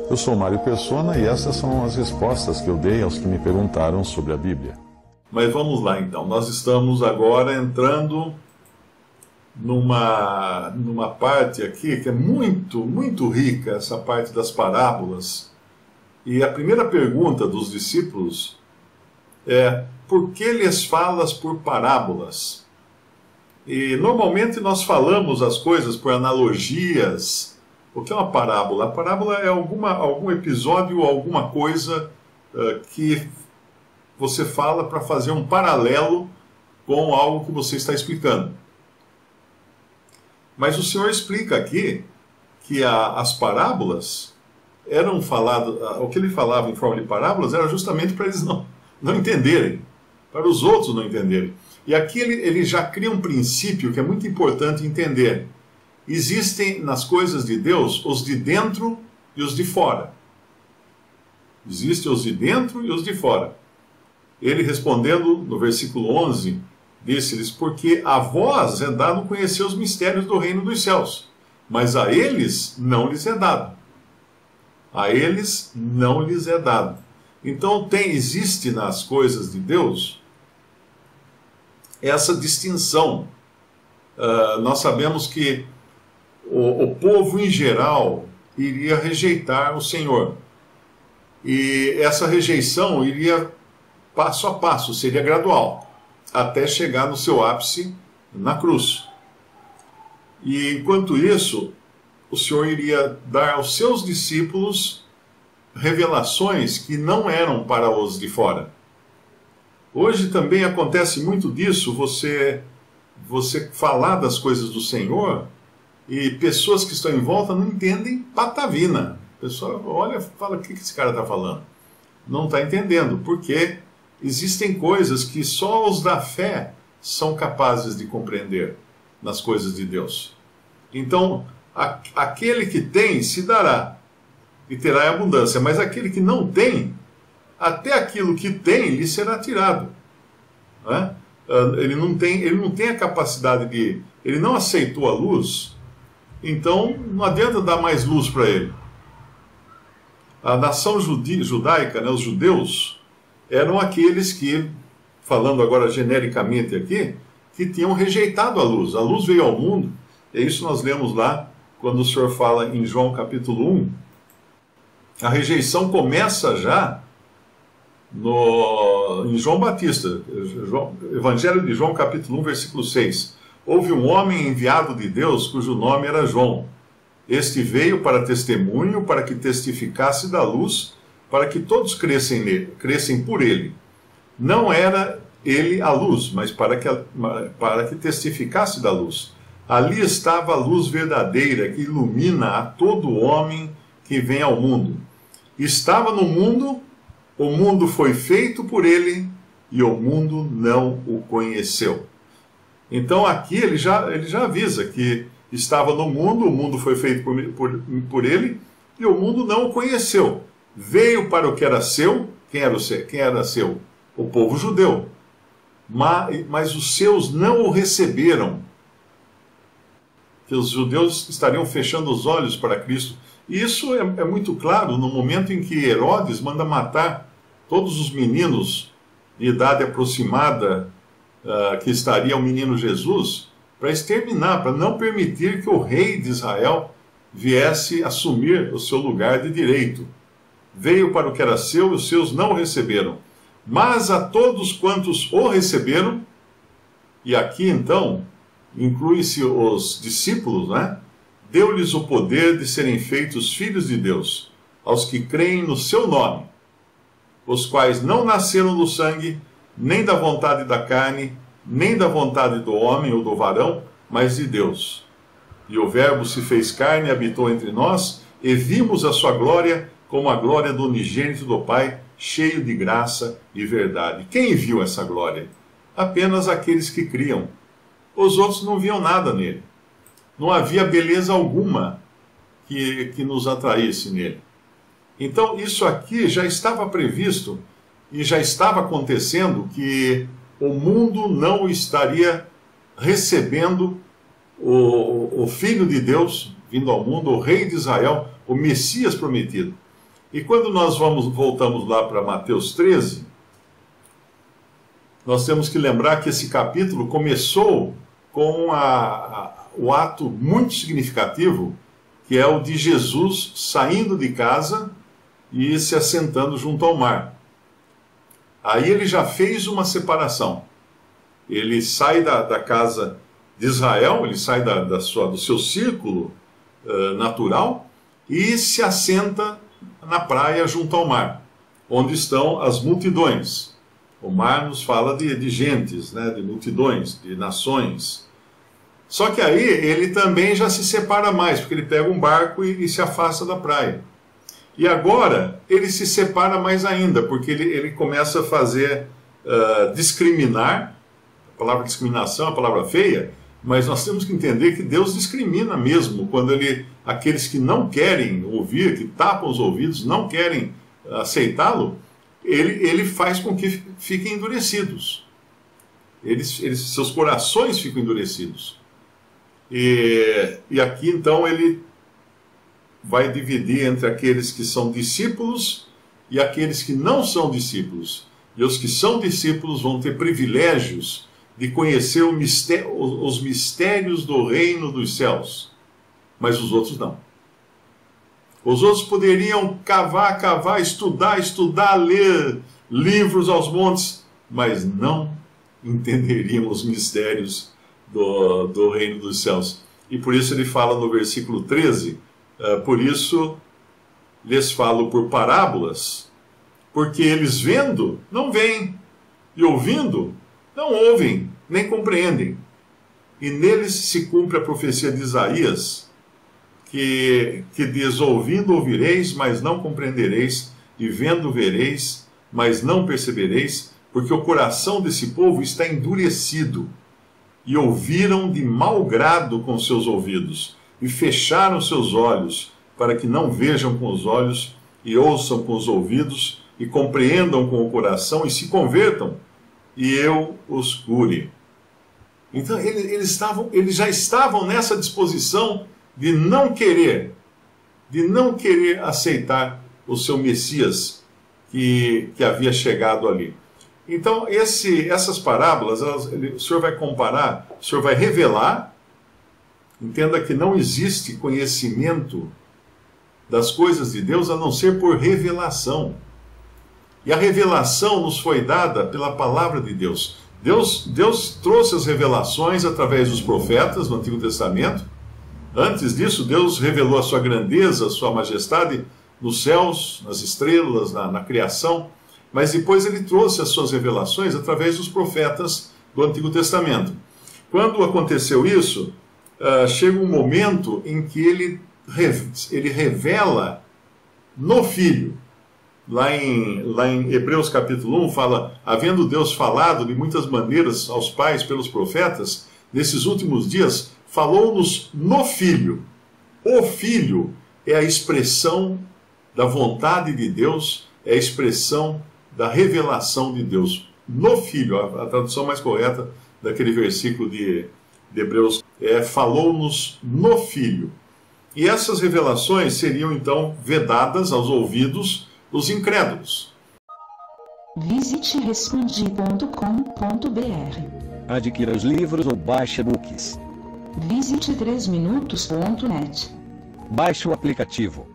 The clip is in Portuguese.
Eu sou Mário Persona e essas são as respostas que eu dei aos que me perguntaram sobre a Bíblia. Mas vamos lá então, nós estamos agora entrando numa parte aqui que é muito rica, essa parte das parábolas. E a primeira pergunta dos discípulos é: por que lhes falas por parábolas? E normalmente nós falamos as coisas por analogias. O que é uma parábola? A parábola é algum episódio ou alguma coisa que você fala para fazer um paralelo com algo que você está explicando. Mas o Senhor explica aqui que as parábolas eram faladas, o que ele falava em forma de parábolas era justamente para eles não entenderem, para os outros não entenderem. E aqui ele já cria um princípio que é muito importante entender. Existem nas coisas de Deus os de dentro e os de fora. Existem os de dentro e os de fora. Ele respondendo no versículo 11, disse-lhes: porque a vós é dado conhecer os mistérios do reino dos céus, mas a eles não lhes é dado. A eles não lhes é dado. Então existe nas coisas de Deus essa distinção. Nós sabemos que o povo em geral iria rejeitar o Senhor. E essa rejeição iria passo a passo, seria gradual, até chegar no seu ápice na cruz. E enquanto isso, o Senhor iria dar aos seus discípulos revelações que não eram para os de fora. Hoje também acontece muito disso, você falar das coisas do Senhor e pessoas que estão em volta não entendem patavina. A pessoa olha e fala: o que esse cara está falando? Não está entendendo, porque existem coisas que só os da fé são capazes de compreender nas coisas de Deus. Então, aquele que tem se dará e terá em abundância, mas aquele que não tem, até aquilo que tem lhe será tirado. Né? Ele não tem a capacidade de... Ele não aceitou a luz, então não adianta dar mais luz para ele. A nação judaica, né, os judeus, eram aqueles que, falando agora genericamente aqui, que tinham rejeitado a luz. A luz veio ao mundo, e isso nós lemos lá, quando o Senhor fala em João capítulo 1. A rejeição começa já em João Batista, Evangelho de João capítulo 1, versículo 6. Houve um homem enviado de Deus, cujo nome era João. Este veio para testemunho, para que testificasse da luz, para que todos crescem por ele. Não era ele a luz, mas para que testificasse da luz. Ali estava a luz verdadeira, que ilumina a todo homem que vem ao mundo. Estava no mundo, o mundo foi feito por ele, e o mundo não o conheceu. Então aqui ele já avisa que estava no mundo, o mundo foi feito por ele, e o mundo não o conheceu. Veio para o que era seu. Quem era seu? O povo judeu. Mas os seus não o receberam. Que os judeus estariam fechando os olhos para Cristo. E isso é muito claro no momento em que Herodes manda matar todos os meninos de idade aproximada, que estaria o menino Jesus, para exterminar, para não permitir que o rei de Israel viesse assumir o seu lugar de direito. Veio para o que era seu e os seus não o receberam. Mas a todos quantos o receberam, e aqui então inclui-se os discípulos, né? Deu-lhes o poder de serem feitos filhos de Deus, aos que creem no seu nome, os quais não nasceram do sangue, nem da vontade da carne, nem da vontade do homem ou do varão, mas de Deus. E o Verbo se fez carne e habitou entre nós, e vimos a sua glória como a glória do unigênito do Pai, cheio de graça e verdade. Quem viu essa glória? Apenas aqueles que criam. Os outros não viam nada nele. Não havia beleza alguma que nos atraísse nele. Então, isso aqui já estava previsto e já estava acontecendo, que o mundo não estaria recebendo o Filho de Deus vindo ao mundo, o rei de Israel, o Messias prometido. E quando nós voltamos lá para Mateus 13, nós temos que lembrar que esse capítulo começou com o ato muito significativo, que é o de Jesus saindo de casa e se assentando junto ao mar. Aí ele já fez uma separação. Ele sai da casa de Israel, ele sai do seu círculo natural e se assenta na praia junto ao mar, onde estão as multidões. O mar nos fala de gentes, né, de multidões, de nações. Só que aí ele também já se separa mais, porque ele pega um barco e se afasta da praia. E agora ele se separa mais ainda, porque ele começa a fazer discriminar. A palavra discriminação é uma palavra feia, mas nós temos que entender que Deus discrimina mesmo, quando aqueles que não querem ouvir, que tapam os ouvidos, não querem aceitá-lo, ele faz com que fiquem endurecidos. Seus corações ficam endurecidos. E aqui então ele vai dividir entre aqueles que são discípulos e aqueles que não são discípulos. E os que são discípulos vão ter privilégios de conhecer os mistérios do reino dos céus, mas os outros não. Os outros poderiam cavar, estudar, ler livros aos montes, mas não entenderiam os mistérios do reino dos céus. E por isso ele fala no versículo 13, por isso lhes falo por parábolas, porque eles vendo, não veem, e ouvindo, não ouvem, nem compreendem. E neles se cumpre a profecia de Isaías, que diz, ouvindo ouvireis, mas não compreendereis, e vendo vereis, mas não percebereis, porque o coração desse povo está endurecido, e ouviram de mau grado com seus ouvidos, e fecharam seus olhos, para que não vejam com os olhos, e ouçam com os ouvidos, e compreendam com o coração, e se convertam, e eu os cure. Então eles já estavam nessa disposição de não querer aceitar o seu Messias que havia chegado ali. Então essas parábolas, o Senhor vai comparar, o Senhor vai revelar. Entenda que não existe conhecimento das coisas de Deus a não ser por revelação. E a revelação nos foi dada pela palavra de Deus. Deus trouxe as revelações através dos profetas no Antigo Testamento. Antes disso, Deus revelou a sua grandeza, a sua majestade nos céus, nas estrelas, na criação. Mas depois ele trouxe as suas revelações através dos profetas do Antigo Testamento. Quando aconteceu isso, chega um momento em que ele revela no Filho. Lá em Hebreus capítulo 1 fala, havendo Deus falado de muitas maneiras aos pais pelos profetas, nesses últimos dias falou-nos no Filho. O Filho é a expressão da vontade de Deus, é a expressão da revelação de Deus. No Filho, a tradução mais correta daquele versículo de Hebreus falou-nos no Filho. E essas revelações seriam então vedadas aos ouvidos dos incrédulos. Visite respondi.com.br. Adquira os livros ou baixe e-books. Visite 3minutos.net. Baixe o aplicativo.